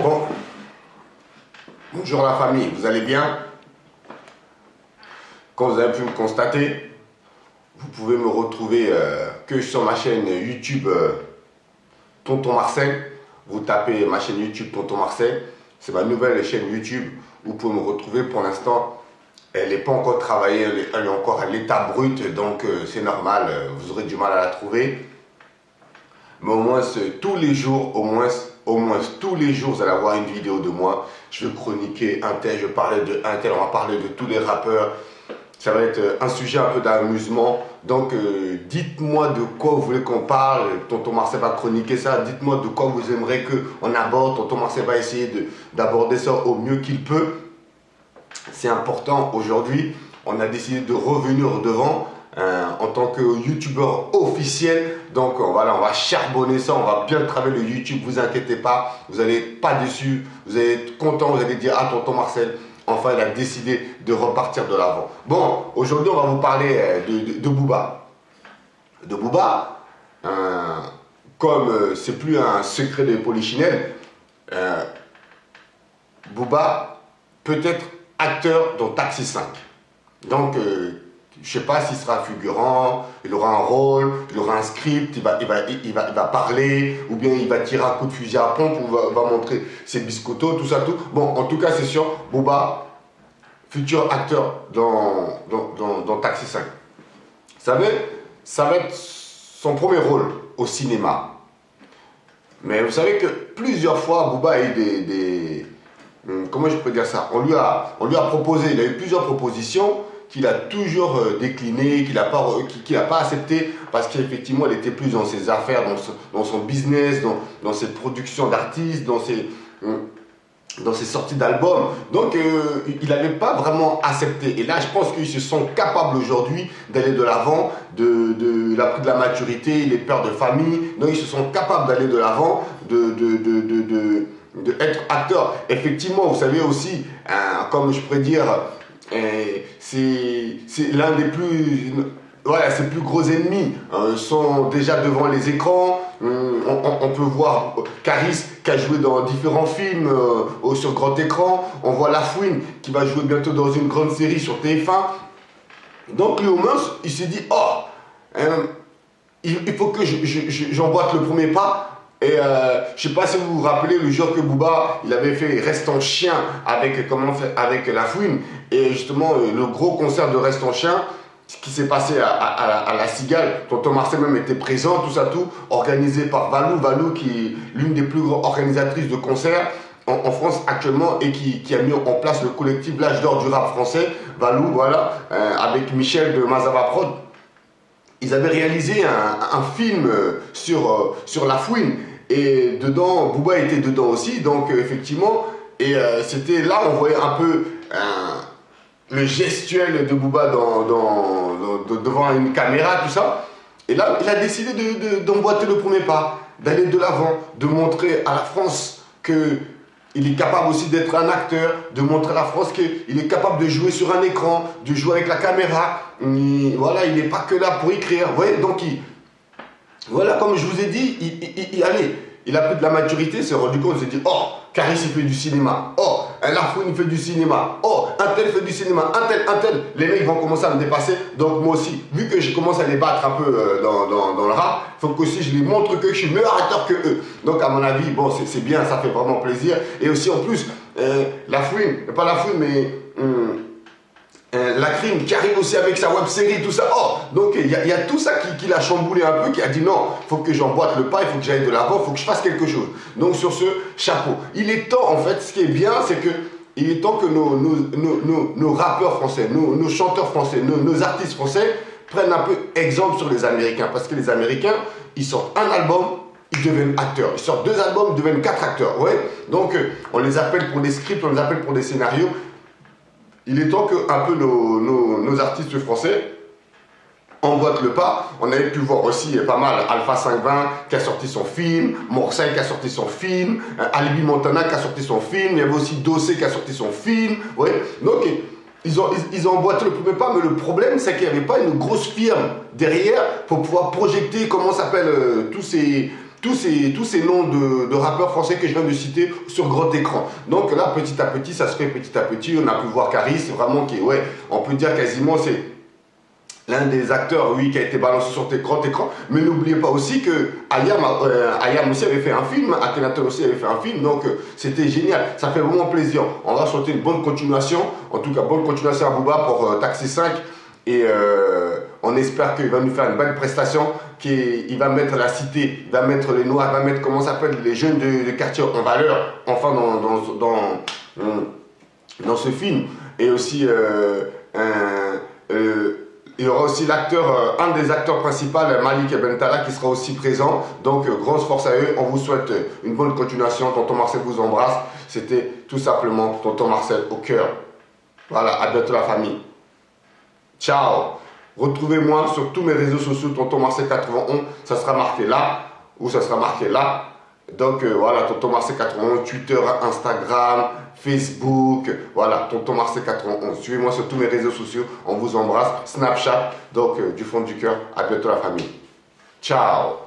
Bon, bonjour la famille, vous allez bien? Comme vous avez pu me constater, vous pouvez me retrouver que sur ma chaîne YouTube Tonton Marcel. Vous tapez ma chaîne YouTube Tonton Marcel, c'est ma nouvelle chaîne YouTube. Vous pouvez me retrouver. Pour l'instant, elle n'est pas encore travaillée, elle est encore à l'état brut, donc c'est normal, vous aurez du mal à la trouver. Mais au moins tous les jours, au moins tous les jours, vous allez avoir une vidéo de moi. Je vais chroniquer un tel, je vais parler de un tel, on va parler de tous les rappeurs. Ça va être un sujet un peu d'amusement. Donc dites-moi de quoi vous voulez qu'on parle. Tonton Marcel va chroniquer ça. Dites-moi de quoi vous aimeriez qu'on aborde. Tonton Marcel va essayer d'aborder ça au mieux qu'il peut. C'est important aujourd'hui. On a décidé de revenir devant. En tant que youtubeur officiel, donc voilà, on va charbonner ça, on va bien travailler le YouTube, vous inquiétez pas, vous n'allez pas déçu, vous allez être content, vous allez dire ah tonton Marcel, enfin il a décidé de repartir de l'avant. Bon, aujourd'hui on va vous parler de Booba. De Booba, comme c'est plus un secret de Polichinelle, Booba peut être acteur dans Taxi 5. Donc je ne sais pas s'il sera figurant, il aura un rôle, il aura un script, il va parler, ou bien il va tirer un coup de fusil à pompe, ou va montrer ses biscottos, tout ça, tout. Bon, en tout cas, c'est sûr, Booba, futur acteur dans Taxi 5. Ça va être son premier rôle au cinéma. Mais vous savez que plusieurs fois, Booba a eu comment je peux dire ça? On lui a proposé, il a eu plusieurs propositions, qu'il a toujours décliné, qu'il n'a pas accepté parce qu'effectivement, il était plus dans ses affaires, dans son business, dans ses productions d'artistes, dans ses sorties d'albums. Donc, il n'avait pas vraiment accepté. Et là, je pense qu'ils se sont capables aujourd'hui d'aller de l'avant, il a pris de la maturité, il est père de famille, donc ils se sont capables d'aller de l'avant, être acteur. Effectivement, vous savez aussi, comme je pourrais dire, c'est l'un des plus, voilà, ses plus gros ennemis sont déjà devant les écrans. On peut voir Caris qui a joué dans différents films sur grand écran. On voit Lafouine qui va jouer bientôt dans une grande série sur TF1. Donc lui au moins il s'est dit oh, il faut que j'emboîte le premier pas. Et je ne sais pas si vous vous rappelez le jour que Booba il avait fait Reste en chien avec Lafouine, et justement le gros concert de Reste en chien, ce qui s'est passé à la Cigale, tonton Marcel même était présent, tout ça tout, organisé par Valou qui est l'une des plus grandes organisatrices de concerts en France actuellement, et qui a mis en place le collectif L'Âge d'Or du rap français, Valou, voilà, avec Michel de Mazava Prod. Ils avaient réalisé un film sur Lafouine, et dedans, Booba était dedans aussi, donc effectivement, et c'était là, on voyait un peu le gestuel de Booba devant une caméra, tout ça, et là, il a décidé d'emboîter le premier pas, d'aller de l'avant, de montrer à la France que il est capable aussi d'être un acteur, de montrer à la France qu'il est capable de jouer sur un écran, de jouer avec la caméra. Voilà, il n'est pas que là pour écrire. Vous voyez, donc, voilà, comme je vous ai dit, il a pris de la maturité, il s'est rendu compte, il s'est dit, oh, Caris, il fait du cinéma. Oh, Lafouine, il fait du cinéma. Oh, un tel fait du cinéma. Un tel. Les mecs vont commencer à me dépasser. Donc, moi aussi, vu que je commence à les battre un peu dans le rap, il faut qu'aussi je les montre que je suis meilleur acteur que eux. Donc, à mon avis, bon, c'est bien, ça fait vraiment plaisir. Et aussi, en plus, Lafouine, pas Lafouine, mais la crime qui arrive aussi avec sa web série, tout ça. Oh, donc il y a tout ça qui l'a chamboulé un peu, qui a dit non, il faut que j'emboîte le pas, il faut que j'aille de l'avant, il faut que je fasse quelque chose. Donc sur ce, chapeau. Il est temps, en fait, ce qui est bien, c'est que il est temps que nos rappeurs français, nos chanteurs français, nos artistes français prennent un peu exemple sur les Américains. Parce que les Américains, ils sortent un album, ils deviennent acteurs. Ils sortent 2 albums, ils deviennent 4 acteurs. Ouais. Donc on les appelle pour des scripts, on les appelle pour des scénarios. Il est temps que un peu nos artistes français emboîtent le pas. On avait pu voir aussi pas mal Alpha 520 qui a sorti son film, Morsay qui a sorti son film, Alibi Montana qui a sorti son film, il y avait aussi Dossé qui a sorti son film. Ouais. Donc ils ont emboîté le premier pas, mais le problème c'est qu'il n'y avait pas une grosse firme derrière pour pouvoir projeter, comment s'appelle, tous tous ces noms de rappeurs français que je viens de citer sur grand écran. Donc là, petit à petit, ça se fait petit à petit. On a pu voir Caris, vraiment qui est, ouais, on peut dire quasiment, c'est l'un des acteurs, oui, qui a été balancé sur grand écran. Mais n'oubliez pas aussi que Ayam aussi avait fait un film, Akhenaton aussi avait fait un film, donc c'était génial. Ça fait vraiment plaisir. On va souhaiter une bonne continuation. En tout cas, bonne continuation à Booba pour Taxi 5. Et on espère qu'il va nous faire une belle prestation, qu'il va mettre la cité, il va mettre les noirs, il va mettre, comment ça s'appelle, les jeunes de quartier en valeur, enfin dans ce film. Et aussi, il y aura aussi l'acteur, un des acteurs principaux, Malik Bentala, qui sera aussi présent. Donc, grosse force à eux. On vous souhaite une bonne continuation. Tonton Marcel vous embrasse. C'était tout simplement Tonton Marcel au cœur. Voilà, à bientôt la famille. Ciao. Retrouvez-moi sur tous mes réseaux sociaux, Tonton Marcel 91. Ça sera marqué là ou ça sera marqué là. Donc voilà, Tonton Marcel 91, Twitter, Instagram, Facebook, voilà, Tonton Marcel 91. Suivez-moi sur tous mes réseaux sociaux, on vous embrasse. Snapchat, donc du fond du cœur, à bientôt la famille. Ciao.